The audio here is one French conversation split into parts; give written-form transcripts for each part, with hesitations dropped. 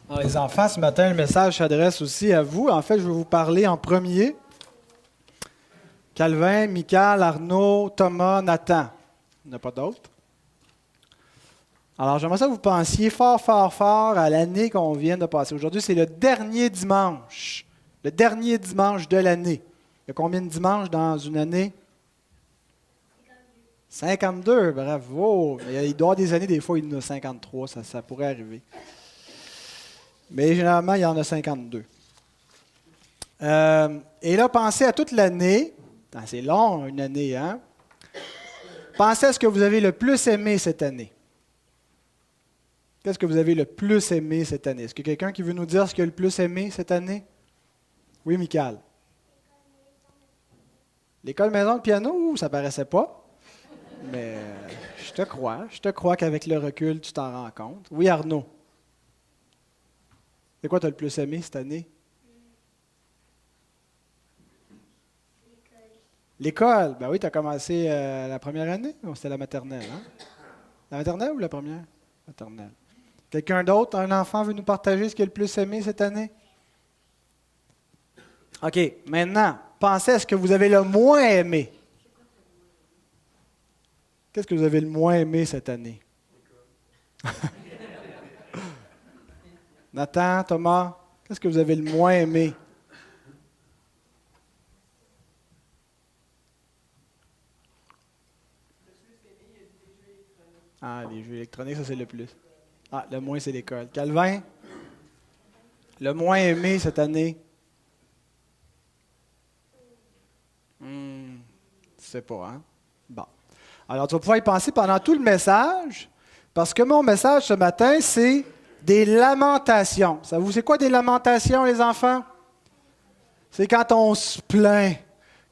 Alors, les enfants, ce matin, le message s'adresse aussi à vous. En fait, je vais vous parler en premier. Calvin, Michael, Arnaud, Thomas, Nathan. Il n'y en a pas d'autres. Alors, j'aimerais ça que vous pensiez fort à l'année qu'on vient de passer. Aujourd'hui, c'est le dernier dimanche. Le dernier dimanche de l'année. Il y a combien de dimanches dans une année? 52, bravo. Il doit y avoir des années, des fois, il y en a 53, ça pourrait arriver. Mais généralement, il y en a 52. Et là, pensez à toute l'année. C'est long, une année, hein? Pensez à ce que vous avez le plus aimé cette année. Qu'est-ce que vous avez le plus aimé cette année? Est-ce qu'il y a quelqu'un qui veut nous dire ce qu'il a le plus aimé cette année? Oui, Michael. L'école maison de piano, ça paraissait pas. Mais je te crois qu'avec le recul, tu t'en rends compte. Oui, Arnaud. C'est quoi tu as le plus aimé cette année? L'école. Ben oui, tu as commencé la première année ou c'était la maternelle? Hein? La maternelle ou la première? Maternelle. Quelqu'un d'autre, un enfant, veut nous partager ce qu'il a le plus aimé cette année? OK, maintenant, pensez à ce que vous avez le moins aimé. Qu'est-ce que vous avez le moins aimé cette année? Nathan, Thomas, qu'est-ce que vous avez le moins aimé? Ah, les jeux électroniques, ça c'est le plus. Ah, le moins c'est l'école. Calvin, le moins aimé cette année? Je sais pas, hein? Bon. Alors, tu vas pouvoir y penser pendant tout le message, parce que mon message ce matin, c'est des lamentations. Savez-vous, c'est quoi des lamentations, les enfants? C'est quand on se plaint.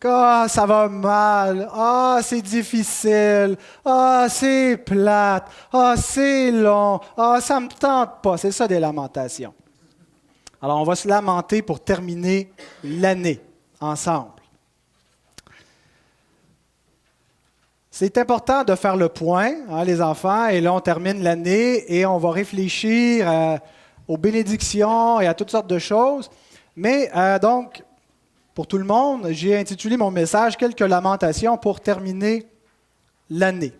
Ah, ça va mal. Ah, c'est difficile. Ah, c'est plate. Ah, c'est long. Ah, ça ne me tente pas. C'est ça des lamentations. Alors, on va se lamenter pour terminer l'année ensemble. C'est important de faire le point, hein, les enfants, et là, on termine l'année et on va réfléchir aux bénédictions et à toutes sortes de choses. Mais donc, pour tout le monde, j'ai intitulé mon message « Quelques lamentations pour terminer l'année ».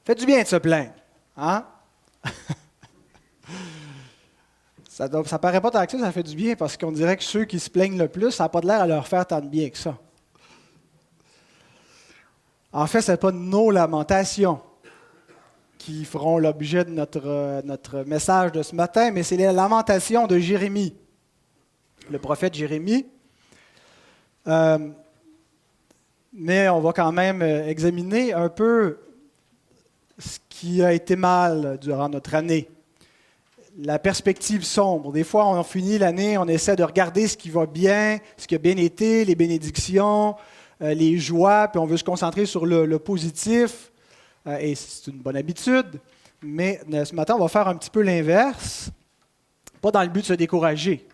Fait du bien de se plaindre, hein? Ça ne paraît pas tant que ça fait du bien parce qu'on dirait que ceux qui se plaignent le plus, ça n'a pas de l'air à leur faire tant de bien que ça. En fait, ce n'est pas nos lamentations qui feront l'objet de notre message de ce matin, mais c'est les lamentations de Jérémie, le prophète Jérémie. Mais on va quand même examiner un peu ce qui a été mal durant notre année. La perspective sombre. Des fois, on finit l'année, on essaie de regarder ce qui va bien, ce qui a bien été, les bénédictions, les joies, puis on veut se concentrer sur le positif, et c'est une bonne habitude. Mais ce matin, on va faire un petit peu l'inverse, pas dans le but de se décourager,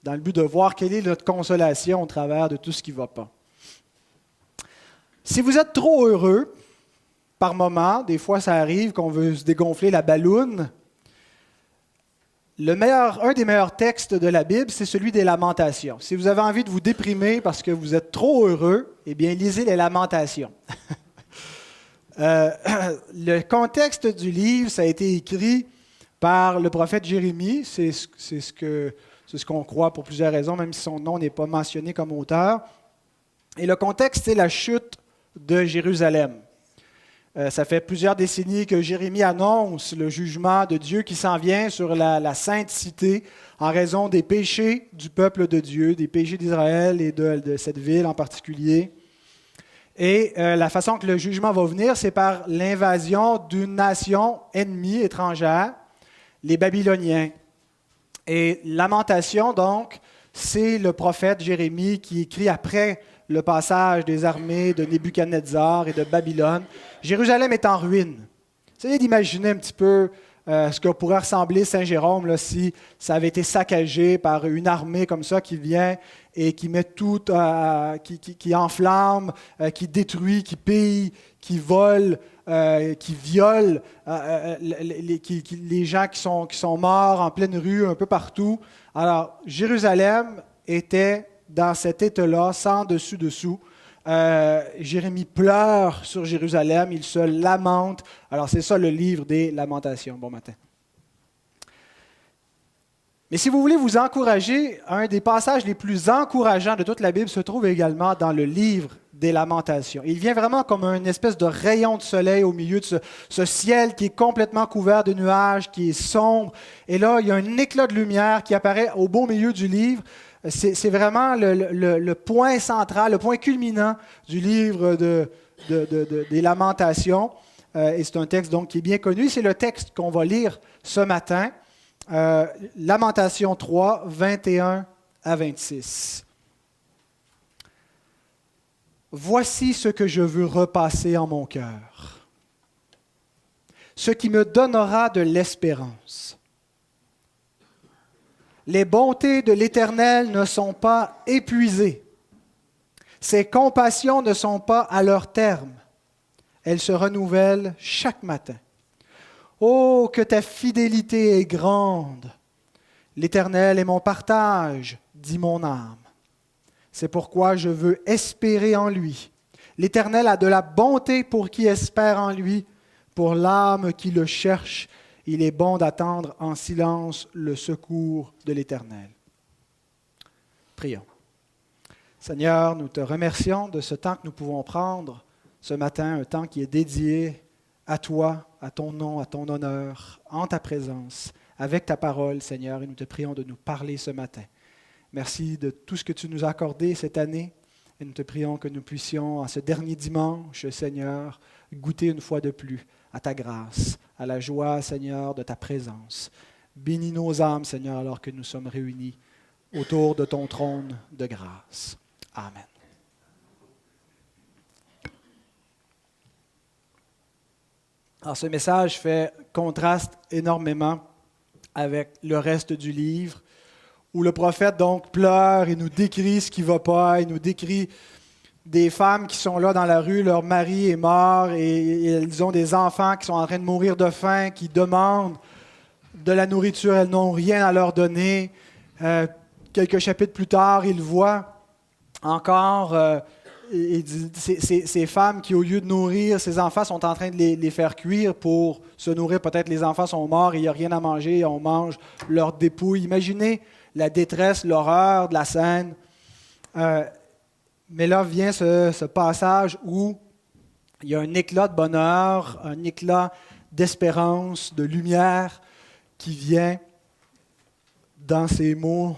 dans le but de voir quelle est notre consolation au travers de tout ce qui ne va pas. Si vous êtes trop heureux, par moment, des fois ça arrive qu'on veut se dégonfler la balloune, un des meilleurs textes de la Bible, c'est celui des Lamentations. Si vous avez envie de vous déprimer parce que vous êtes trop heureux, eh bien, lisez les Lamentations. Le contexte du livre, ça a été écrit par le prophète Jérémie. C'est ce qu'on croit pour plusieurs raisons, même si son nom n'est pas mentionné comme auteur. Et le contexte, c'est la chute de Jérusalem. Ça fait plusieurs décennies que Jérémie annonce le jugement de Dieu qui s'en vient sur la sainte cité en raison des péchés du peuple de Dieu, des péchés d'Israël et de cette ville en particulier. Et la façon que le jugement va venir, c'est par l'invasion d'une nation ennemie, étrangère, les Babyloniens. Et Lamentation, donc, c'est le prophète Jérémie qui écrit après le passage des armées de Nebuchadnezzar et de Babylone. Jérusalem est en ruine. Essayez d'imaginer un petit peu ce que pourrait ressembler Saint-Jérôme là, si ça avait été saccagé par une armée comme ça qui vient et qui met tout, qui enflamme, qui détruit, qui pille, qui vole, qui viole les gens qui sont morts en pleine rue, un peu partout. Alors, Jérusalem était dans cet état-là, sans dessus-dessous. Jérémie pleure sur Jérusalem, il se lamente. Alors, c'est ça le livre des Lamentations. Bon matin. Mais si vous voulez vous encourager, un des passages les plus encourageants de toute la Bible se trouve également dans le livre des Lamentations. Il vient vraiment comme une espèce de rayon de soleil au milieu de ce ciel qui est complètement couvert de nuages, qui est sombre. Et là, il y a un éclat de lumière qui apparaît au beau milieu du livre. C'est vraiment le point central, le point culminant du livre des Lamentations. Et c'est un texte donc qui est bien connu. C'est le texte qu'on va lire ce matin. Lamentations 3, 21 à 26. Voici ce que je veux repasser en mon cœur, ce qui me donnera de l'espérance. Les bontés de l'Éternel ne sont pas épuisées, ses compassions ne sont pas à leur terme, elles se renouvellent chaque matin. Oh, que ta fidélité est grande! L'Éternel est mon partage, dit mon âme. C'est pourquoi je veux espérer en lui. L'Éternel a de la bonté pour qui espère en lui, pour l'âme qui le cherche. Il est bon d'attendre en silence le secours de l'Éternel. Prions. Seigneur, nous te remercions de ce temps que nous pouvons prendre ce matin, un temps qui est dédié à toi, à ton nom, à ton honneur, en ta présence, avec ta parole, Seigneur, et nous te prions de nous parler ce matin. Merci de tout ce que tu nous as accordé cette année, et nous te prions que nous puissions, en ce dernier dimanche, Seigneur, goûter une fois de plus à ta grâce, à la joie, Seigneur, de ta présence. Bénis nos âmes, Seigneur, alors que nous sommes réunis autour de ton trône de grâce. Amen. Alors, ce message fait contraste énormément avec le reste du livre, où le prophète donc pleure et nous décrit ce qui ne va pas, il nous décrit des femmes qui sont là dans la rue, leur mari est mort et elles ont des enfants qui sont en train de mourir de faim, qui demandent de la nourriture, elles n'ont rien à leur donner. Quelques chapitres plus tard, il voit encore ces femmes qui, au lieu de nourrir ces enfants, sont en train de les faire cuire pour se nourrir. Peut-être les enfants sont morts et il n'y a rien à manger, et on mange leurs dépouilles. Imaginez la détresse, l'horreur de la scène. Mais là vient ce passage où il y a un éclat de bonheur, un éclat d'espérance, de lumière qui vient dans ces mots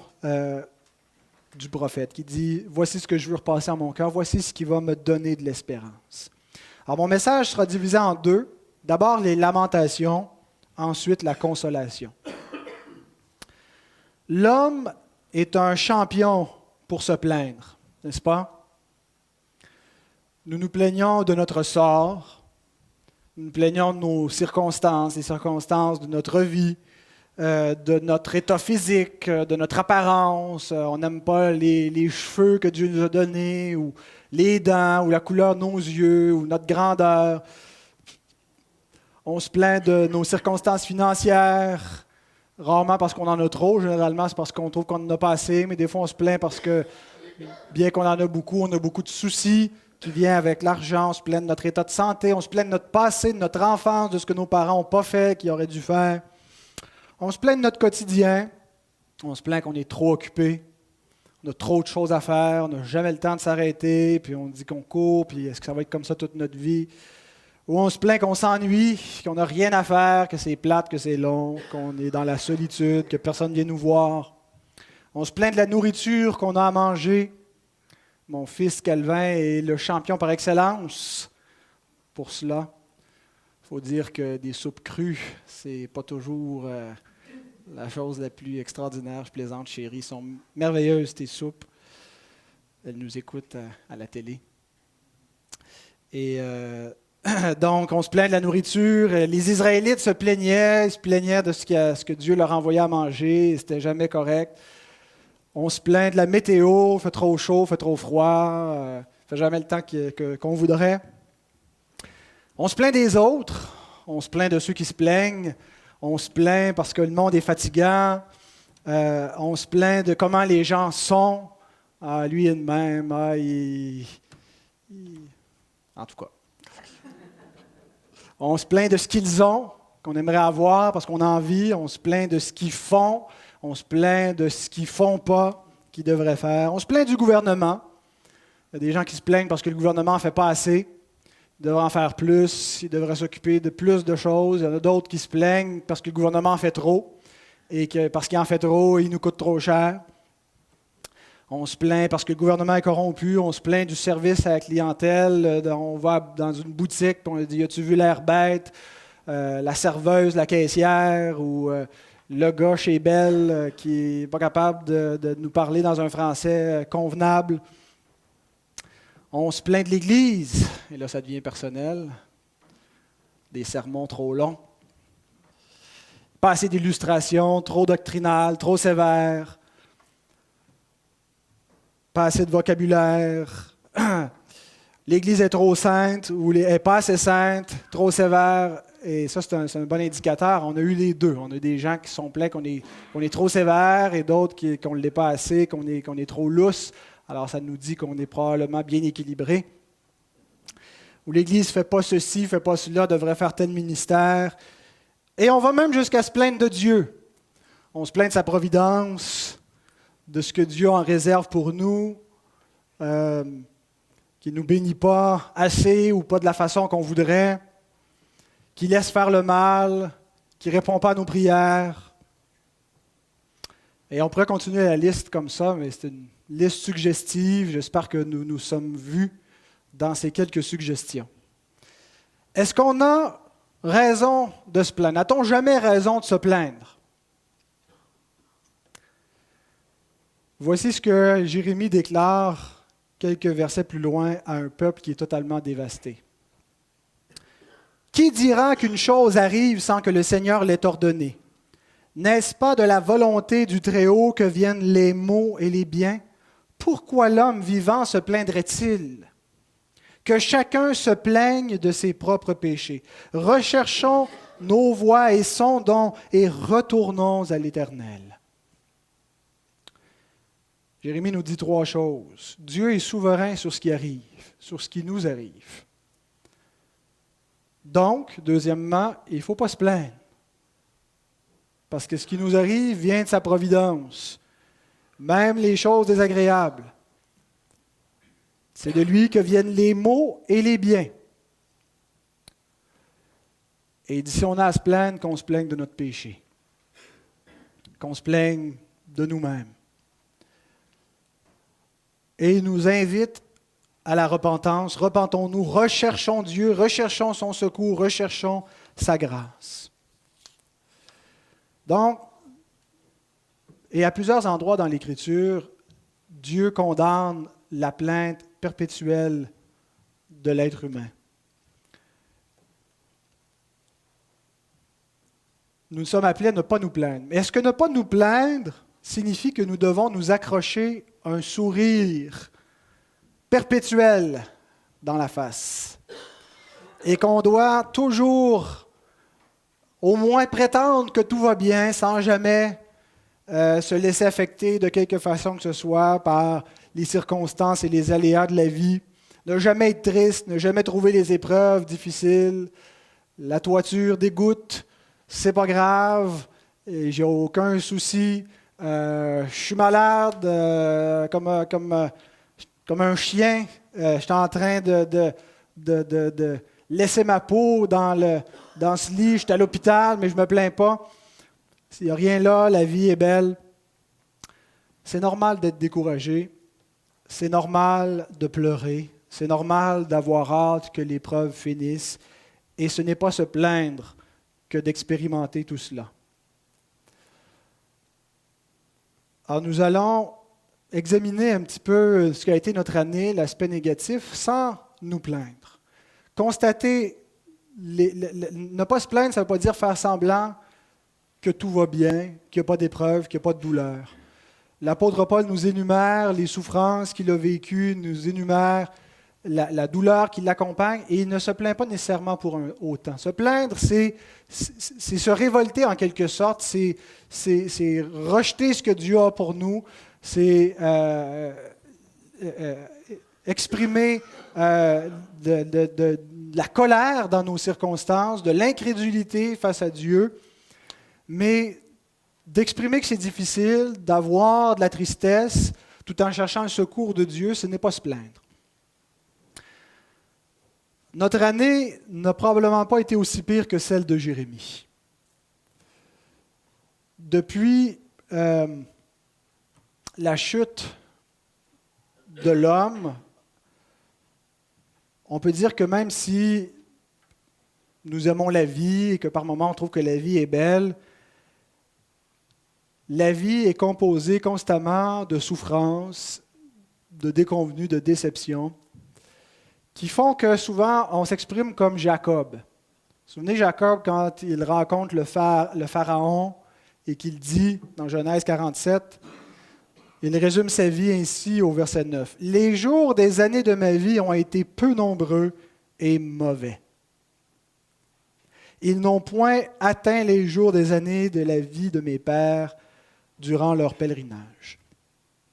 du prophète, qui dit « Voici ce que je veux repasser en mon cœur, voici ce qui va me donner de l'espérance. » Alors mon message sera divisé en deux. D'abord les lamentations, ensuite la consolation. L'homme est un champion pour se plaindre, n'est-ce pas? Nous nous plaignons de notre sort, nous nous plaignons de nos circonstances, les circonstances de notre vie, de notre état physique, de notre apparence. On n'aime pas les cheveux que Dieu nous a donnés, ou les dents, ou la couleur de nos yeux, ou notre grandeur. On se plaint de nos circonstances financières, rarement parce qu'on en a trop, généralement c'est parce qu'on trouve qu'on n'en a pas assez, mais des fois on se plaint parce que, bien qu'on en a beaucoup, on a beaucoup de soucis qui viennent avec l'argent, on se plaint de notre état de santé, on se plaint de notre passé, de notre enfance, de ce que nos parents n'ont pas fait, qu'ils auraient dû faire. On se plaint de notre quotidien, on se plaint qu'on est trop occupé, on a trop de choses à faire, on n'a jamais le temps de s'arrêter, puis on dit qu'on court, puis est-ce que ça va être comme ça toute notre vie? Ou on se plaint qu'on s'ennuie, qu'on n'a rien à faire, que c'est plate, que c'est long, qu'on est dans la solitude, que personne ne vient nous voir. On se plaint de la nourriture qu'on a à manger. Mon fils Calvin est le champion par excellence pour cela. Il faut dire que des soupes crues, c'est pas toujours la chose la plus extraordinaire. Je plaisante, chérie, sont merveilleuses tes soupes. Elle nous écoute à la télé. Et Donc, on se plaint de la nourriture. Les Israélites se plaignaient, ils se plaignaient de ce que Dieu leur envoyait à manger, c'était jamais correct. On se plaint de la météo, fait trop chaud, fait trop froid, fait jamais le temps qu'on voudrait. On se plaint des autres, on se plaint de ceux qui se plaignent, on se plaint parce que le monde est fatigant, on se plaint de comment les gens sont. Ah, lui est de même, en tout cas. On se plaint de ce qu'ils ont, qu'on aimerait avoir parce qu'on a envie. On se plaint de ce qu'ils font. On se plaint de ce qu'ils ne font pas, qu'ils devraient faire. On se plaint du gouvernement. Il y a des gens qui se plaignent parce que le gouvernement ne fait pas assez. Il devrait en faire plus. Il devrait s'occuper de plus de choses. Il y en a d'autres qui se plaignent parce que le gouvernement en fait trop et que parce qu'il en fait trop, il nous coûte trop cher. On se plaint parce que le gouvernement est corrompu, on se plaint du service à la clientèle. On va dans une boutique et on dit « As-tu vu l'air bête? La serveuse, la caissière ou le gars chez Bell qui n'est pas capable de nous parler dans un français convenable. » On se plaint de l'Église, et là ça devient personnel. Des sermons trop longs. Pas assez d'illustrations, trop doctrinales, trop sévères. Pas assez de vocabulaire, l'Église est trop sainte ou elle n'est pas assez sainte, trop sévère. Et ça, c'est un bon indicateur. On a eu les deux. On a des gens qui sont plaints qu'on est trop sévère et d'autres qu'on ne l'est pas assez, qu'on est trop lousse. Alors, ça nous dit qu'on est probablement bien équilibré. Ou l'Église ne fait pas ceci, ne fait pas cela, devrait faire tel ministère. Et on va même jusqu'à se plaindre de Dieu. On se plaint de sa providence, de ce que Dieu en réserve pour nous, qui ne nous bénit pas assez ou pas de la façon qu'on voudrait, qui laisse faire le mal, qui ne répond pas à nos prières. Et on pourrait continuer la liste comme ça, mais c'est une liste suggestive. J'espère que nous nous sommes vus dans ces quelques suggestions. Est-ce qu'on a raison de se plaindre? N'a-t-on jamais raison de se plaindre? Voici ce que Jérémie déclare quelques versets plus loin à un peuple qui est totalement dévasté. « Qui dira qu'une chose arrive sans que le Seigneur l'ait ordonné? N'est-ce pas de la volonté du Très-Haut que viennent les maux et les biens? Pourquoi l'homme vivant se plaindrait-il? Que chacun se plaigne de ses propres péchés. Recherchons nos voies et sondons et retournons à l'Éternel. » Jérémie nous dit trois choses. Dieu est souverain sur ce qui arrive, sur ce qui nous arrive. Donc, deuxièmement, il ne faut pas se plaindre. Parce que ce qui nous arrive vient de sa providence. Même les choses désagréables. C'est de lui que viennent les maux et les biens. Et il dit, si on a à se plaindre, qu'on se plaigne de notre péché. Qu'on se plaigne de nous-mêmes. Et il nous invite à la repentance. Repentons-nous, recherchons Dieu, recherchons son secours, recherchons sa grâce. Donc, et à plusieurs endroits dans l'Écriture, Dieu condamne la plainte perpétuelle de l'être humain. Nous sommes appelés à ne pas nous plaindre. Mais est-ce que ne pas nous plaindre signifie que nous devons nous accrocher un sourire perpétuel dans la face et qu'on doit toujours au moins prétendre que tout va bien sans jamais se laisser affecter de quelque façon que ce soit par les circonstances et les aléas de la vie, ne jamais être triste, ne jamais trouver les épreuves difficiles, la toiture dégoûte, c'est pas grave, et j'ai aucun souci. Je suis malade comme un chien. Je suis en train de laisser ma peau dans ce lit. Je suis à l'hôpital, mais je ne me plains pas. S'il n'y a rien là, la vie est belle. C'est normal d'être découragé. C'est normal de pleurer. C'est normal d'avoir hâte que l'épreuve finisse. Et ce n'est pas se plaindre que d'expérimenter tout cela. Alors, nous allons examiner un petit peu ce qu'a été notre année, l'aspect négatif, sans nous plaindre. constater, ne pas se plaindre, ça ne veut pas dire faire semblant que tout va bien, qu'il n'y a pas d'épreuve, qu'il n'y a pas de douleur. L'apôtre Paul nous énumère les souffrances qu'il a vécues, nous énumère la douleur qui l'accompagne, et il ne se plaint pas nécessairement pour un autant. Se plaindre, c'est se révolter en quelque sorte, c'est rejeter ce que Dieu a pour nous, c'est exprimer de la colère dans nos circonstances, de l'incrédulité face à Dieu, mais d'exprimer que c'est difficile, d'avoir de la tristesse, tout en cherchant le secours de Dieu, ce n'est pas se plaindre. Notre année n'a probablement pas été aussi pire que celle de Jérémie. Depuis la chute de l'homme, on peut dire que même si nous aimons la vie et que par moments on trouve que la vie est belle, la vie est composée constamment de souffrances, de déconvenues, de déceptions, qui font que souvent on s'exprime comme Jacob. Vous vous souvenez Jacob quand il rencontre le Pharaon et qu'il dit dans Genèse 47, il résume sa vie ainsi au verset 9. « Les jours des années de ma vie ont été peu nombreux et mauvais. Ils n'ont point atteint les jours des années de la vie de mes pères durant leur pèlerinage. »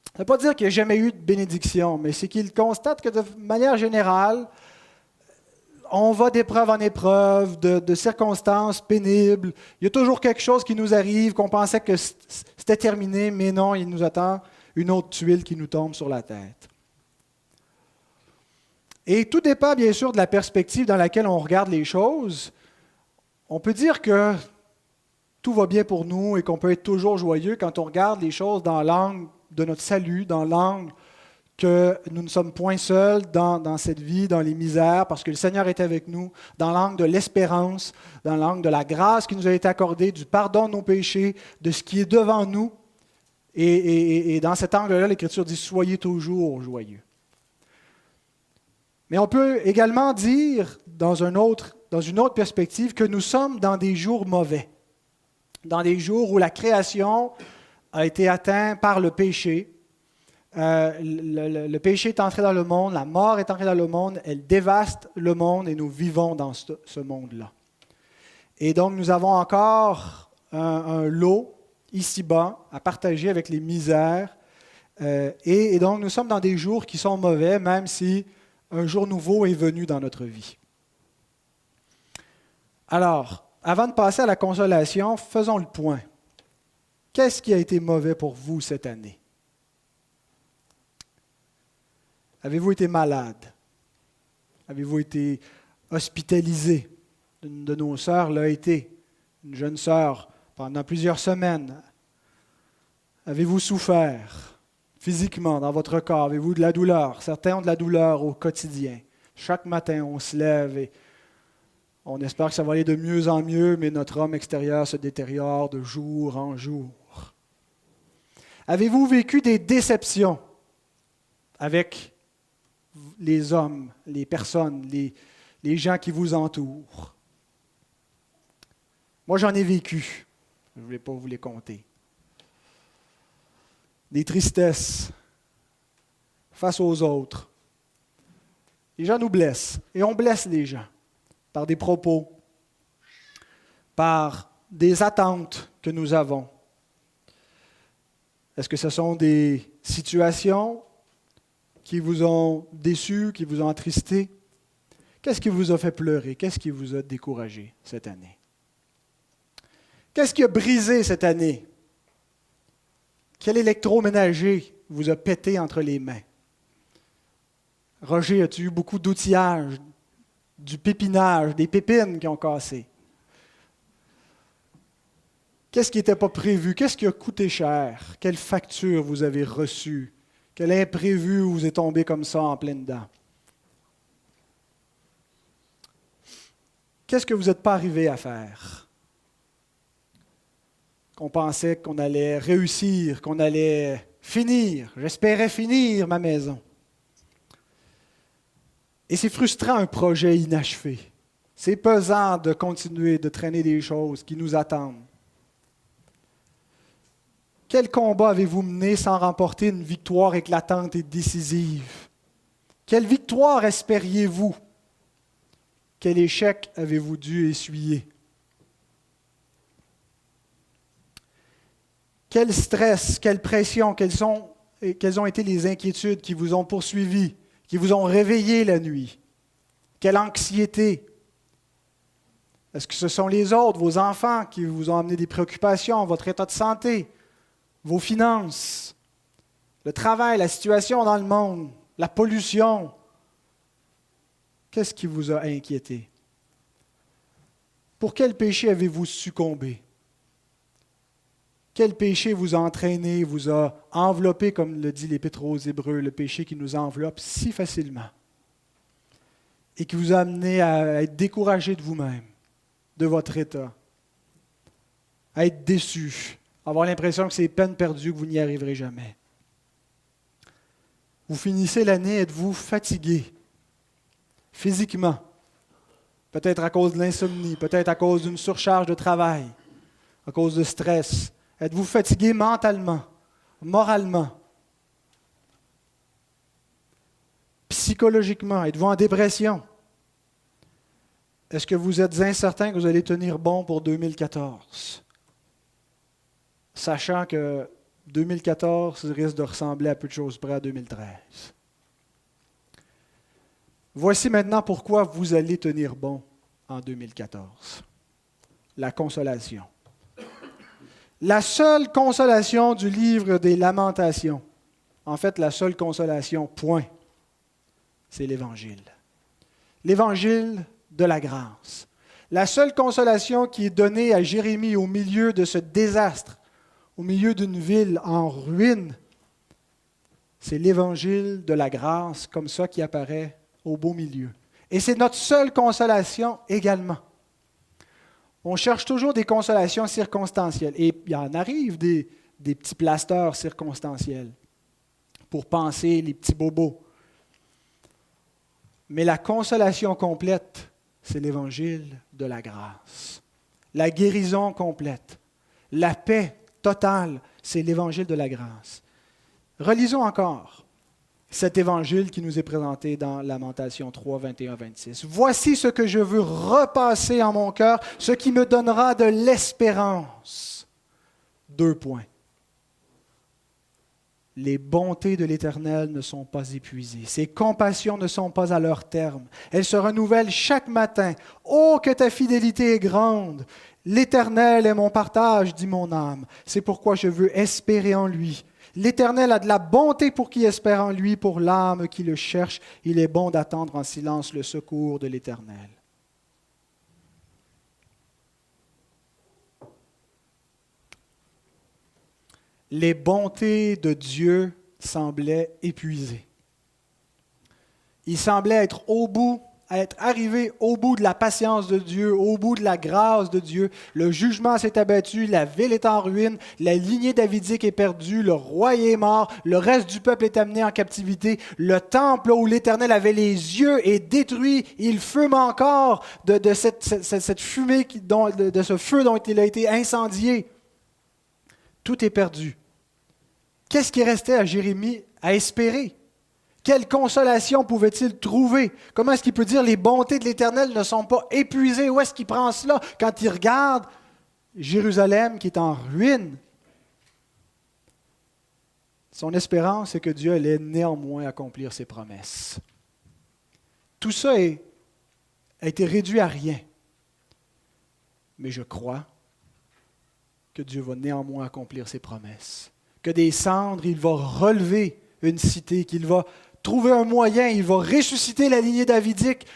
Ça ne veut pas dire qu'il n'y a jamais eu de bénédiction, mais c'est qu'il constate que de manière générale, on va d'épreuve en épreuve, de circonstances pénibles. Il y a toujours quelque chose qui nous arrive, qu'on pensait que c'était terminé, mais non, il nous attend une autre tuile qui nous tombe sur la tête. Et tout dépend bien sûr de la perspective dans laquelle on regarde les choses. On peut dire que tout va bien pour nous et qu'on peut être toujours joyeux quand on regarde les choses dans l'angle de notre salut, dans l'angle que nous ne sommes point seuls dans cette vie, dans les misères, parce que le Seigneur est avec nous, dans l'angle de l'espérance, dans l'angle de la grâce qui nous a été accordée, du pardon de nos péchés, de ce qui est devant nous. Et dans cet angle-là, l'Écriture dit « Soyez toujours joyeux ». Mais on peut également dire, dans une autre perspective, que nous sommes dans des jours mauvais, dans des jours où la création a été atteinte par le péché. Le péché est entré dans le monde, la mort est entrée dans le monde, elle dévaste le monde et nous vivons dans ce monde-là. Et donc nous avons encore un lot ici-bas à partager avec les misères. Et donc nous sommes dans des jours qui sont mauvais, même si un jour nouveau est venu dans notre vie. Alors, avant de passer à la consolation, faisons le point. Qu'est-ce qui a été mauvais pour vous cette année? Avez-vous été malade? Avez-vous été hospitalisé? Une de nos sœurs l'a été, une jeune sœur, pendant plusieurs semaines. Avez-vous souffert physiquement dans votre corps? Avez-vous de la douleur? Certains ont de la douleur au quotidien. Chaque matin, on se lève et on espère que ça va aller de mieux en mieux, mais notre homme extérieur se détériore de jour en jour. Avez-vous vécu des déceptions avec les hommes, les personnes, les gens qui vous entourent? Moi, j'en ai vécu. Je ne vais pas vous les compter. Des tristesses face aux autres. Les gens nous blessent, et on blesse les gens par des propos, par des attentes que nous avons. Est-ce que ce sont des situations qui vous ont déçu, qui vous ont attristé? Qu'est-ce qui vous a fait pleurer? Qu'est-ce qui vous a découragé cette année? Qu'est-ce qui a brisé cette année? Quel électroménager vous a pété entre les mains? Roger, as-tu eu beaucoup d'outillage, du pépinage, des pépines qui ont cassé? Qu'est-ce qui n'était pas prévu? Qu'est-ce qui a coûté cher? Quelle facture vous avez reçue? Quel imprévu vous est tombé comme ça en pleine dent? Qu'est-ce que vous n'êtes pas arrivé à faire? Qu'on pensait qu'on allait réussir, qu'on allait finir. J'espérais finir ma maison. Et c'est frustrant un projet inachevé. C'est pesant de continuer de traîner des choses qui nous attendent. Quel combat avez-vous mené sans remporter une victoire éclatante et décisive? Quelle victoire espériez-vous? Quel échec avez-vous dû essuyer? Quel stress, quelle pression, quelles ont été les inquiétudes qui vous ont poursuivi, qui vous ont réveillé la nuit? Quelle anxiété? Est-ce que ce sont les autres, vos enfants, qui vous ont amené des préoccupations, votre état de santé, vos finances, le travail, la situation dans le monde, la pollution? Qu'est-ce qui vous a inquiété? Pour quel péché avez-vous succombé? Quel péché vous a entraîné, vous a enveloppé, comme le dit l'Épître aux Hébreux, le péché qui nous enveloppe si facilement et qui vous a amené à être découragé de vous-même, de votre état, à être déçu, à avoir l'impression que c'est peine perdue, que vous n'y arriverez jamais. Vous finissez l'année, êtes-vous fatigué physiquement, peut-être à cause de l'insomnie, peut-être à cause d'une surcharge de travail, à cause de stress. Êtes-vous fatigué mentalement, moralement, psychologiquement? Êtes-vous en dépression? Est-ce que vous êtes incertain que vous allez tenir bon pour 2014? Sachant que 2014 risque de ressembler à peu de choses près à 2013. Voici maintenant pourquoi vous allez tenir bon en 2014. La consolation. La seule consolation du livre des Lamentations, en fait la seule consolation, point, c'est l'Évangile. L'Évangile de la grâce. La seule consolation qui est donnée à Jérémie au milieu de ce désastre, au milieu d'une ville en ruine, c'est l'Évangile de la grâce, comme ça, qui apparaît au beau milieu. Et c'est notre seule consolation également. On cherche toujours des consolations circonstancielles. Et il en arrive des petits plasteurs circonstanciels pour panser les petits bobos. Mais la consolation complète, c'est l'Évangile de la grâce. La guérison complète, la paix totale, c'est l'Évangile de la grâce. Relisons encore cet évangile qui nous est présenté dans Lamentation 3, 21-26. « Voici ce que je veux repasser en mon cœur, ce qui me donnera de l'espérance. » 2 points. Les bontés de l'Éternel ne sont pas épuisées. Ses compassions ne sont pas à leur terme. Elles se renouvellent chaque matin. « Oh, que ta fidélité est grande! L'Éternel est mon partage, dit mon âme. C'est pourquoi je veux espérer en lui. » L'Éternel a de la bonté pour qui espère en lui, pour l'âme qui le cherche. Il est bon d'attendre en silence le secours de l'Éternel. Les bontés de Dieu semblaient épuisées. Il semblait être arrivé au bout de la patience de Dieu, au bout de la grâce de Dieu. Le jugement s'est abattu, la ville est en ruine, la lignée davidique est perdue, le roi est mort, le reste du peuple est amené en captivité. Le temple où l'Éternel avait les yeux est détruit. Il fume encore de cette fumée, de ce feu dont il a été incendié. Tout est perdu. Qu'est-ce qui restait à Jérémie à espérer? Quelle consolation pouvait-il trouver? Comment est-ce qu'il peut dire les bontés de l'Éternel ne sont pas épuisées? Où est-ce qu'il prend cela quand il regarde Jérusalem qui est en ruine? Son espérance, c'est que Dieu allait néanmoins accomplir ses promesses. Tout ça a été réduit à rien. Mais je crois que Dieu va néanmoins accomplir ses promesses. Que des cendres, il va relever une cité, qu'il va trouver un moyen, il va ressusciter la lignée davidique.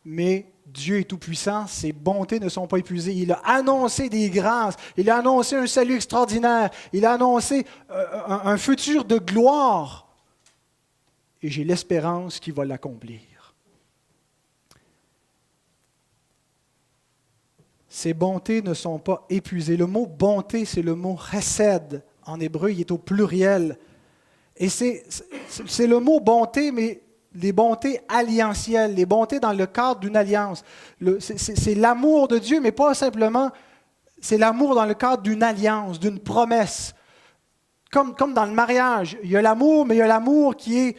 Mais Dieu est tout-puissant, ses bontés ne sont pas épuisées. Il a annoncé des grâces, il a annoncé un salut extraordinaire, il a annoncé un futur de gloire. Et j'ai l'espérance qu'il va l'accomplir. Ces bontés ne sont pas épuisées. Le mot bonté, c'est le mot chesed. En hébreu, il est au pluriel. Et c'est le mot bonté, mais les bontés alliantielles, les bontés dans le cadre d'une alliance. C'est l'amour de Dieu, mais pas simplement, c'est l'amour dans le cadre d'une alliance, d'une promesse. Comme dans le mariage, il y a l'amour, mais il y a l'amour qui est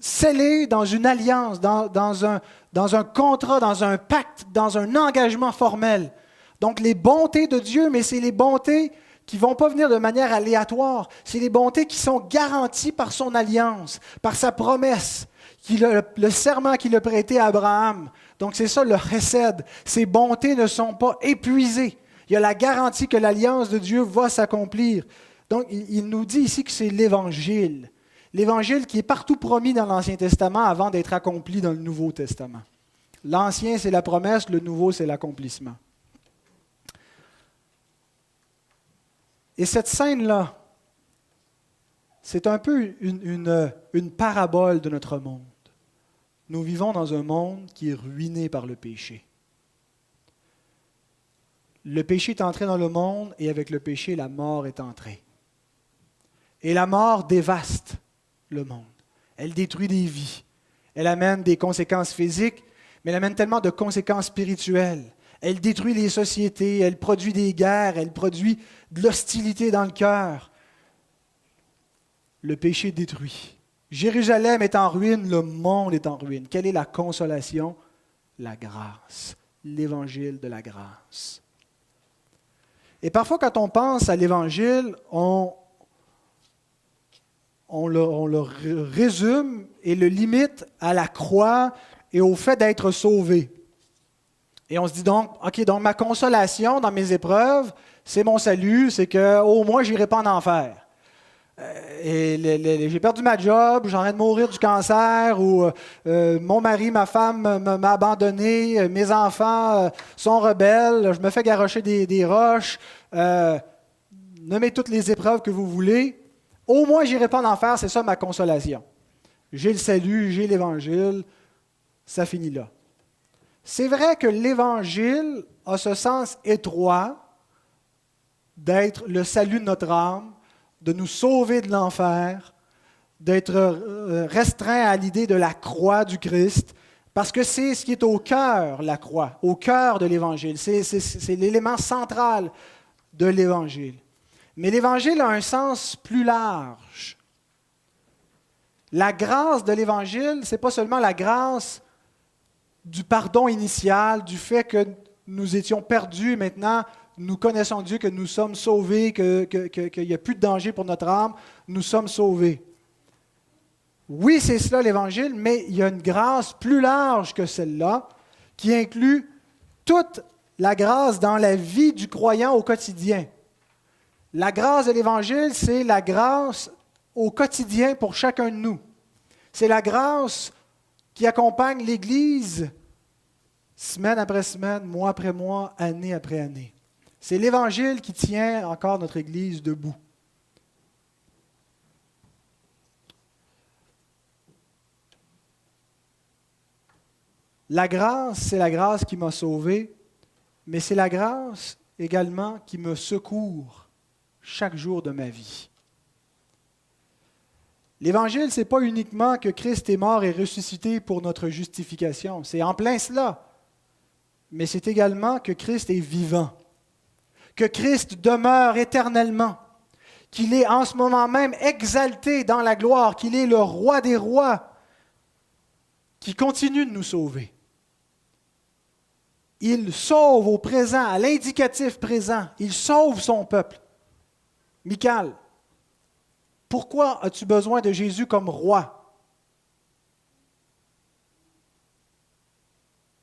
scellé dans une alliance, dans un contrat, dans un pacte, dans un engagement formel. Donc les bontés de Dieu, mais c'est les bontés qui ne vont pas venir de manière aléatoire. C'est les bontés qui sont garanties par son alliance, par sa promesse, le serment qu'il a prêté à Abraham. Donc c'est ça le chesed. Ces bontés ne sont pas épuisées. Il y a la garantie que l'alliance de Dieu va s'accomplir. Donc il nous dit ici que c'est l'Évangile. L'Évangile qui est partout promis dans l'Ancien Testament avant d'être accompli dans le Nouveau Testament. L'Ancien, c'est la promesse, le Nouveau, c'est l'accomplissement. Et cette scène-là, c'est un peu une parabole de notre monde. Nous vivons dans un monde qui est ruiné par le péché. Le péché est entré dans le monde et avec le péché, la mort est entrée. Et la mort dévaste le monde. Elle détruit des vies. Elle amène des conséquences physiques, mais elle amène tellement de conséquences spirituelles. Elle détruit les sociétés, elle produit des guerres, elle produit de l'hostilité dans le cœur. Le péché détruit. Jérusalem est en ruine, le monde est en ruine. Quelle est la consolation? La grâce, l'évangile de la grâce. Et parfois, quand on pense à l'évangile, on le résume et le limite à la croix et au fait d'être sauvé. Et on se dit donc, OK, donc ma consolation dans mes épreuves, c'est mon salut, c'est qu'au moins je n'irai pas en enfer. J'ai perdu ma job, j'ai en train de mourir du cancer, ou mon mari, ma femme m'a abandonné, mes enfants sont rebelles, je me fais garrocher des roches, nommez toutes les épreuves que vous voulez. Au moins je n'irai pas en enfer, c'est ça ma consolation. J'ai le salut, j'ai l'Évangile, ça finit là. C'est vrai que l'Évangile a ce sens étroit d'être le salut de notre âme, de nous sauver de l'enfer, d'être restreint à l'idée de la croix du Christ, parce que c'est ce qui est au cœur, la croix, au cœur de l'Évangile. C'est l'élément central de l'Évangile. Mais l'Évangile a un sens plus large. La grâce de l'Évangile, ce n'est pas seulement la grâce du pardon initial, du fait que nous étions perdus et maintenant nous connaissons Dieu, que nous sommes sauvés, qu'il n'y a plus de danger pour notre âme, nous sommes sauvés. Oui, c'est cela l'Évangile, mais il y a une grâce plus large que celle-là qui inclut toute la grâce dans la vie du croyant au quotidien. La grâce de l'Évangile, c'est la grâce au quotidien pour chacun de nous. C'est la grâce qui accompagne l'Église semaine après semaine, mois après mois, année après année. C'est l'Évangile qui tient encore notre Église debout. La grâce, c'est la grâce qui m'a sauvé, mais c'est la grâce également qui me secourt chaque jour de ma vie. L'Évangile, ce n'est pas uniquement que Christ est mort et ressuscité pour notre justification. C'est en plein cela. Mais c'est également que Christ est vivant, que Christ demeure éternellement, qu'il est en ce moment même exalté dans la gloire, qu'il est le roi des rois, qui continue de nous sauver. Il sauve au présent, à l'indicatif présent. Il sauve son peuple. Michal, pourquoi as-tu besoin de Jésus comme roi?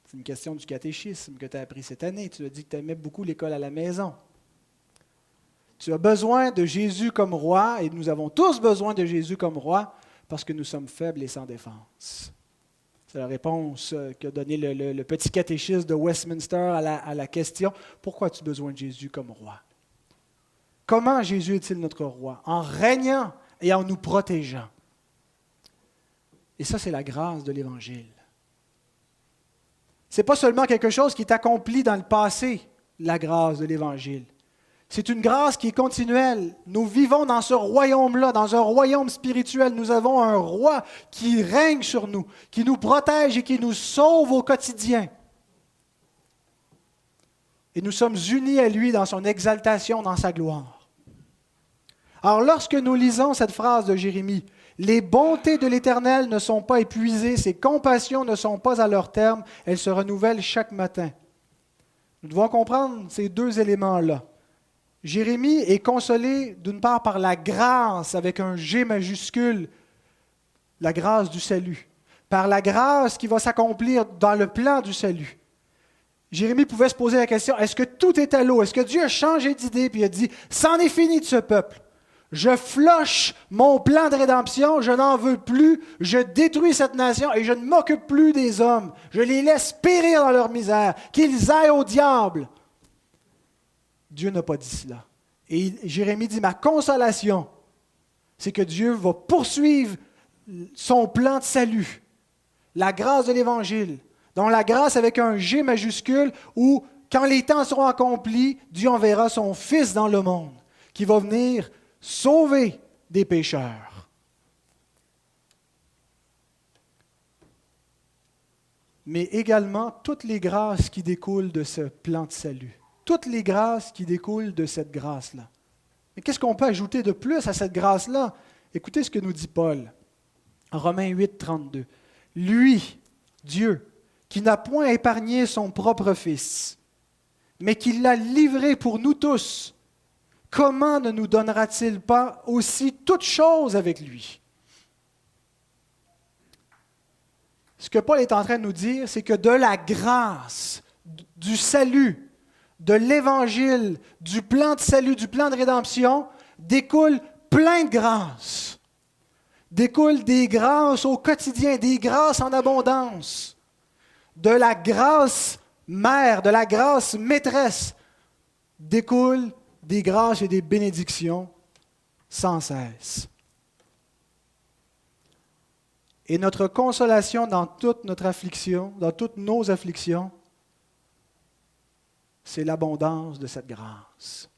C'est une question du catéchisme que tu as appris cette année. Tu as dit que tu aimais beaucoup l'école à la maison. Tu as besoin de Jésus comme roi, et nous avons tous besoin de Jésus comme roi, parce que nous sommes faibles et sans défense. C'est la réponse qu'a donnée le petit catéchisme de Westminster à la question « Pourquoi as-tu besoin de Jésus comme roi? » Comment Jésus est-il notre roi? En régnant et en nous protégeant. Et ça, c'est la grâce de l'Évangile. Ce n'est pas seulement quelque chose qui est accompli dans le passé, la grâce de l'Évangile. C'est une grâce qui est continuelle. Nous vivons dans ce royaume-là, dans un royaume spirituel. Nous avons un roi qui règne sur nous, qui nous protège et qui nous sauve au quotidien. Et nous sommes unis à lui dans son exaltation, dans sa gloire. Alors, lorsque nous lisons cette phrase de Jérémie, « Les bontés de l'Éternel ne sont pas épuisées, ses compassions ne sont pas à leur terme, elles se renouvellent chaque matin. » Nous devons comprendre ces deux éléments-là. Jérémie est consolé d'une part par la grâce avec un G majuscule, la grâce du salut, par la grâce qui va s'accomplir dans le plan du salut. Jérémie pouvait se poser la question, est-ce que tout est à l'eau? Est-ce que Dieu a changé d'idée et a dit, c'en est fini de ce peuple? Je floche mon plan de rédemption, je n'en veux plus, je détruis cette nation et je ne m'occupe plus des hommes. Je les laisse périr dans leur misère, qu'ils aillent au diable. Dieu n'a pas dit cela. Et Jérémie dit, ma consolation, c'est que Dieu va poursuivre son plan de salut, la grâce de l'Évangile, dont la grâce avec un G majuscule, où quand les temps seront accomplis, Dieu enverra son Fils dans le monde, qui va venir sauver des pécheurs. Mais également toutes les grâces qui découlent de ce plan de salut. Toutes les grâces qui découlent de cette grâce-là. Mais qu'est-ce qu'on peut ajouter de plus à cette grâce-là? Écoutez ce que nous dit Paul, en Romains 8, 32. Lui, Dieu, qui n'a point épargné son propre Fils, mais qui l'a livré pour nous tous, comment ne nous donnera-t-il pas aussi toutes choses avec lui? Ce que Paul est en train de nous dire, c'est que de la grâce, du salut, de l'Évangile, du plan de salut, du plan de rédemption, découle plein de grâces. Découle des grâces au quotidien, des grâces en abondance. De la grâce mère, de la grâce maîtresse, découle des grâces et des bénédictions sans cesse. Et notre consolation dans toute notre affliction, dans toutes nos afflictions, c'est l'abondance de cette grâce.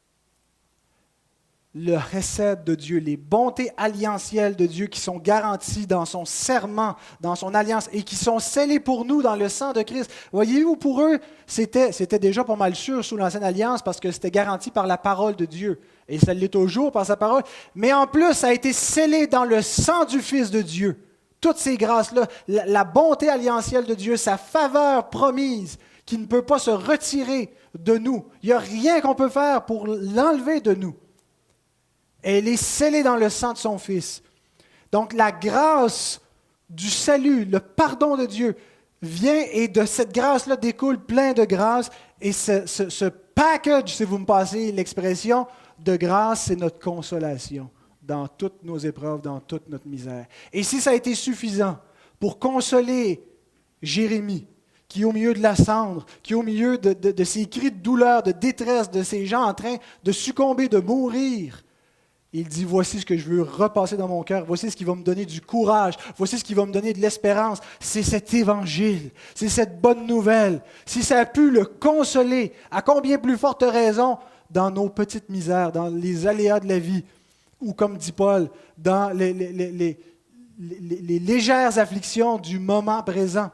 Le recette de Dieu, les bontés alliantielles de Dieu qui sont garanties dans son serment, dans son alliance, et qui sont scellées pour nous dans le sang de Christ. Voyez-vous, pour eux, c'était déjà pas mal sûr sous l'ancienne alliance parce que c'était garanti par la parole de Dieu. Et ça l'est toujours par sa parole. Mais en plus, ça a été scellé dans le sang du Fils de Dieu. Toutes ces grâces-là, la bonté alliantielle de Dieu, sa faveur promise, qui ne peut pas se retirer de nous. Il n'y a rien qu'on peut faire pour l'enlever de nous. Elle est scellée dans le sang de son Fils. Donc la grâce du salut, le pardon de Dieu vient et de cette grâce-là découle plein de grâces. Et ce package, si vous me passez l'expression, de grâce, c'est notre consolation dans toutes nos épreuves, dans toute notre misère. Et si ça a été suffisant pour consoler Jérémie, qui est au milieu de la cendre, qui est au milieu de ces cris de douleur, de détresse, de ces gens en train de succomber, de mourir, il dit, voici ce que je veux repasser dans mon cœur, voici ce qui va me donner du courage, voici ce qui va me donner de l'espérance. C'est cet évangile, c'est cette bonne nouvelle. Si ça a pu le consoler, à combien plus forte raison dans nos petites misères, dans les aléas de la vie, ou comme dit Paul, dans les légères afflictions du moment présent,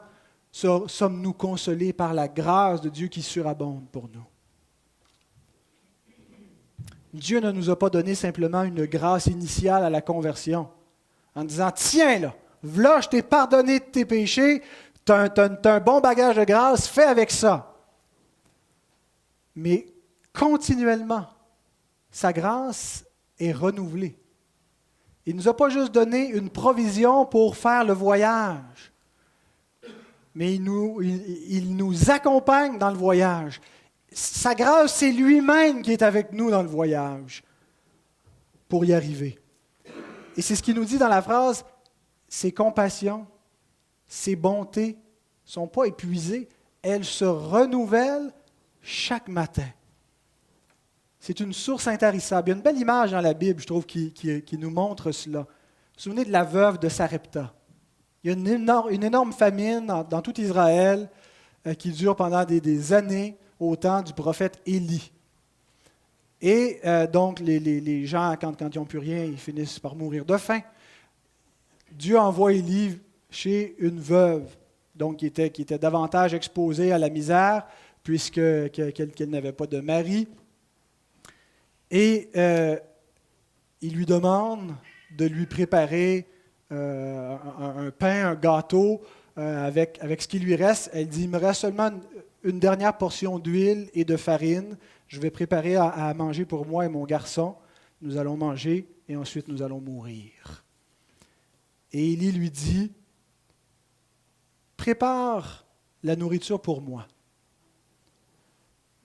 sommes-nous consolés par la grâce de Dieu qui surabonde pour nous. Dieu ne nous a pas donné simplement une grâce initiale à la conversion, en disant, tiens là, voilà, je t'ai pardonné de tes péchés, tu as un bon bagage de grâce, fais avec ça. Mais continuellement, sa grâce est renouvelée. Il ne nous a pas juste donné une provision pour faire le voyage, mais il nous accompagne dans le voyage. Sa grâce, c'est lui-même qui est avec nous dans le voyage pour y arriver. Et c'est ce qu'il nous dit dans la phrase, ses compassions, ses bontés ne sont pas épuisées, elles se renouvellent chaque matin. C'est une source intarissable. Il y a une belle image dans la Bible, je trouve, qui nous montre cela. Vous vous souvenez de la veuve de Sarepta? Il y a une énorme famine dans tout Israël qui dure pendant des années au temps du prophète Élie. Et donc, les gens, quand ils n'ont plus rien, ils finissent par mourir de faim. Dieu envoie Élie chez une veuve, donc qui était davantage exposée à la misère, qu'elle n'avait pas de mari. Et il lui demande de lui préparer un pain, un gâteau, avec ce qui lui reste. Elle dit, il me reste seulement une dernière portion d'huile et de farine. Je vais préparer à manger pour moi et mon garçon. Nous allons manger et ensuite nous allons mourir. Et Élie lui dit, prépare la nourriture pour moi.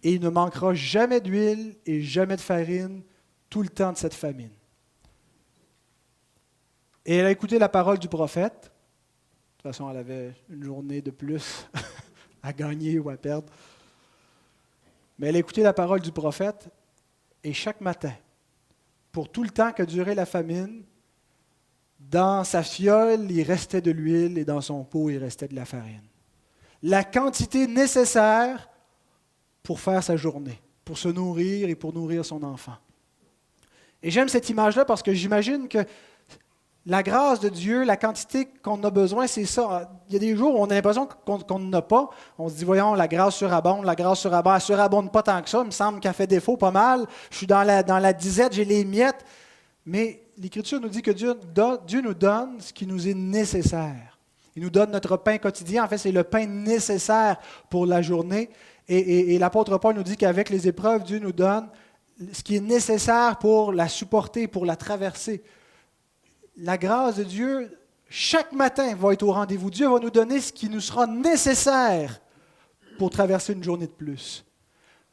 Et il ne manquera jamais d'huile et jamais de farine tout le temps de cette famine. Et elle a écouté la parole du prophète. De toute façon, elle avait une journée de plus à gagner ou à perdre. Mais elle a écouté la parole du prophète et chaque matin, pour tout le temps que durait la famine, dans sa fiole, il restait de l'huile et dans son pot, il restait de la farine. La quantité nécessaire pour faire sa journée, pour se nourrir et pour nourrir son enfant. Et j'aime cette image-là parce que j'imagine que la grâce de Dieu, la quantité qu'on a besoin, c'est ça. Il y a des jours où on a l'impression qu'on n'en a pas. On se dit, voyons, la grâce surabonde, elle ne surabonde pas tant que ça. Il me semble qu'elle fait défaut pas mal. Je suis dans la disette, j'ai les miettes. Mais l'Écriture nous dit que Dieu nous donne ce qui nous est nécessaire. Il nous donne notre pain quotidien. En fait, c'est le pain nécessaire pour la journée. Et l'apôtre Paul nous dit qu'avec les épreuves, Dieu nous donne ce qui est nécessaire pour la supporter, pour la traverser. La grâce de Dieu, chaque matin, va être au rendez-vous. Dieu va nous donner ce qui nous sera nécessaire pour traverser une journée de plus.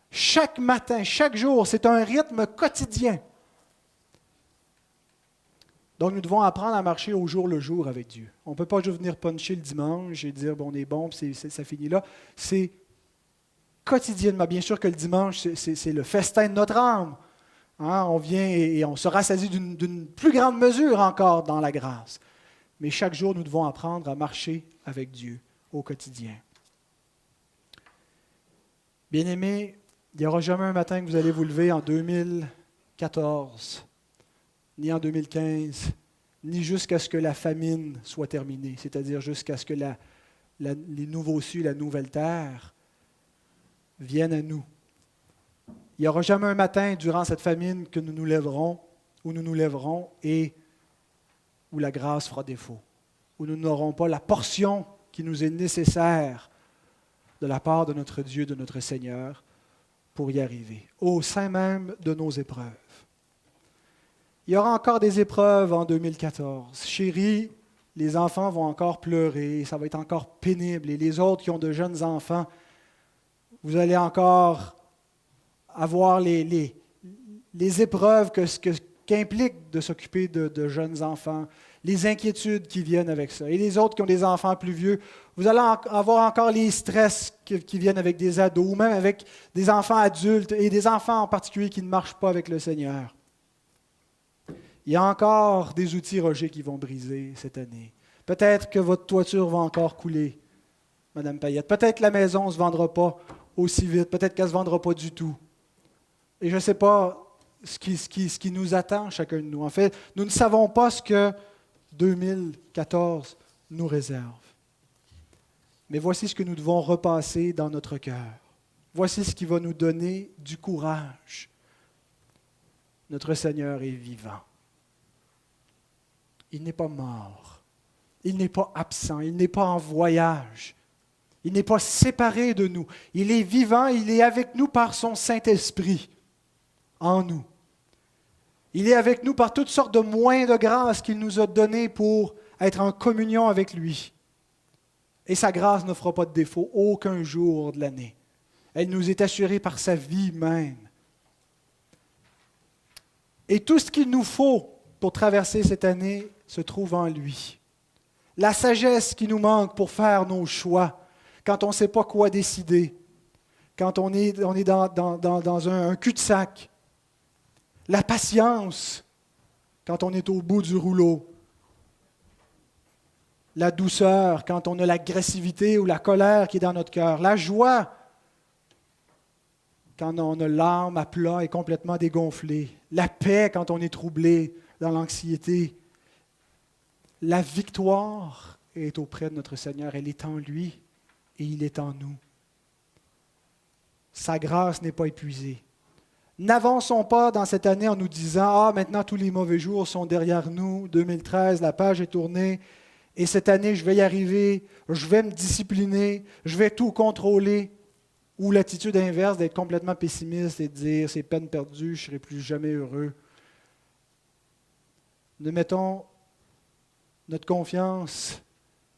Chaque matin, chaque jour, c'est un rythme quotidien. Donc, nous devons apprendre à marcher au jour le jour avec Dieu. On ne peut pas juste venir puncher le dimanche et dire, bon, on est bon, puis ça finit là. C'est quotidiennement. Bien sûr que le dimanche, c'est le festin de notre âme. Hein, on vient et on se rassasie d'une plus grande mesure encore dans la grâce. Mais chaque jour, nous devons apprendre à marcher avec Dieu au quotidien. Bien-aimés, il n'y aura jamais un matin que vous allez vous lever en 2014, ni en 2015, ni jusqu'à ce que la famine soit terminée, c'est-à-dire jusqu'à ce que les nouveaux cieux, la nouvelle terre viennent à nous. Il n'y aura jamais un matin durant cette famine que nous nous lèverons et où la grâce fera défaut, où nous n'aurons pas la portion qui nous est nécessaire de la part de notre Dieu, de notre Seigneur, pour y arriver, au sein même de nos épreuves. Il y aura encore des épreuves en 2014. Chérie, les enfants vont encore pleurer, ça va être encore pénible. Et les autres qui ont de jeunes enfants, vous allez encore avoir les épreuves qu'implique de s'occuper de jeunes enfants, les inquiétudes qui viennent avec ça. Et les autres qui ont des enfants plus vieux, vous allez avoir encore les stress qui viennent avec des ados, ou même avec des enfants adultes, et des enfants en particulier qui ne marchent pas avec le Seigneur. Il y a encore des outils Roger qui vont briser cette année. Peut-être que votre toiture va encore couler, Madame Payette. Peut-être que la maison ne se vendra pas aussi vite. Peut-être qu'elle ne se vendra pas du tout. Et je ne sais pas ce qui nous attend, chacun de nous. En fait, nous ne savons pas ce que 2014 nous réserve. Mais voici ce que nous devons repasser dans notre cœur. Voici ce qui va nous donner du courage. Notre Seigneur est vivant. Il n'est pas mort. Il n'est pas absent. Il n'est pas en voyage. Il n'est pas séparé de nous. Il est vivant. Il est avec nous par son Saint-Esprit en nous. Il est avec nous par toutes sortes de moyens de grâce qu'il nous a donnés pour être en communion avec lui. Et sa grâce ne fera pas de défaut aucun jour de l'année. Elle nous est assurée par sa vie même. Et tout ce qu'il nous faut pour traverser cette année se trouve en lui. La sagesse qui nous manque pour faire nos choix, quand on ne sait pas quoi décider, quand on est dans un cul-de-sac. La patience, quand on est au bout du rouleau. La douceur, quand on a l'agressivité ou la colère qui est dans notre cœur. La joie, quand on a l'âme à plat et complètement dégonflée. La paix quand on est troublé dans l'anxiété. La victoire est auprès de notre Seigneur. Elle est en lui et il est en nous. Sa grâce n'est pas épuisée. N'avançons pas dans cette année en nous disant « Ah, maintenant tous les mauvais jours sont derrière nous. 2013, la page est tournée. Et cette année, je vais y arriver. Je vais me discipliner. Je vais tout contrôler. » Ou l'attitude inverse d'être complètement pessimiste et de dire « C'est peine perdue, je ne serai plus jamais heureux. » Ne mettons notre confiance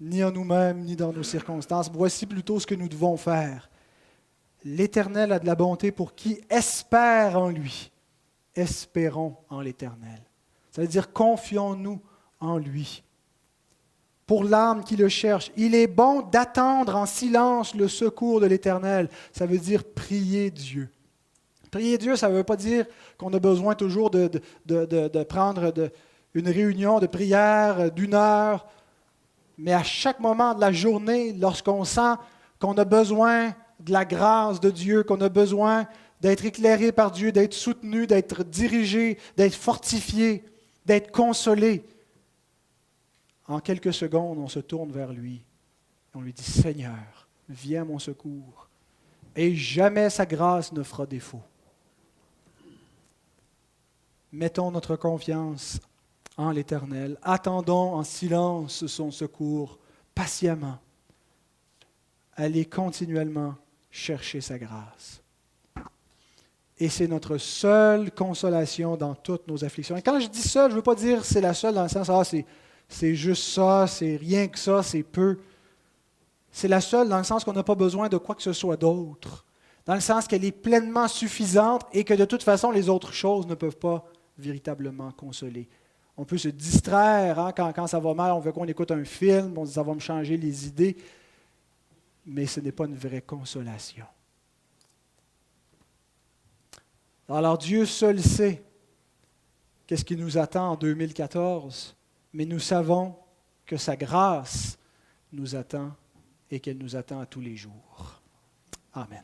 ni en nous-mêmes, ni dans nos circonstances. Voici plutôt ce que nous devons faire. L'Éternel a de la bonté pour qui espère en lui. Espérons en l'Éternel. Ça veut dire confions-nous en lui. Pour l'âme qui le cherche, il est bon d'attendre en silence le secours de l'Éternel. Ça veut dire prier Dieu. Prier Dieu, ça ne veut pas dire qu'on a besoin toujours de prendre une réunion de prière d'1 heure, mais à chaque moment de la journée, lorsqu'on sent qu'on a besoin de la grâce de Dieu, qu'on a besoin d'être éclairé par Dieu, d'être soutenu, d'être dirigé, d'être fortifié, d'être consolé. En quelques secondes, on se tourne vers lui et on lui dit « Seigneur, viens à mon secours. » Et jamais sa grâce ne fera défaut. Mettons notre confiance en l'Éternel. Attendons en silence son secours, patiemment. Allez continuellement chercher sa grâce. Et c'est notre seule consolation dans toutes nos afflictions. Et quand je dis seule, je ne veux pas dire c'est la seule dans le sens, c'est juste ça, c'est rien que ça, c'est peu. C'est la seule dans le sens qu'on n'a pas besoin de quoi que ce soit d'autre. Dans le sens qu'elle est pleinement suffisante et que de toute façon, les autres choses ne peuvent pas véritablement consoler. On peut se distraire quand ça va mal, on veut qu'on écoute un film, on dit ça va me changer les idées, mais ce n'est pas une vraie consolation. Alors Dieu seul sait qu'est-ce qui nous attend en 2014, mais nous savons que sa grâce nous attend et qu'elle nous attend à tous les jours. Amen.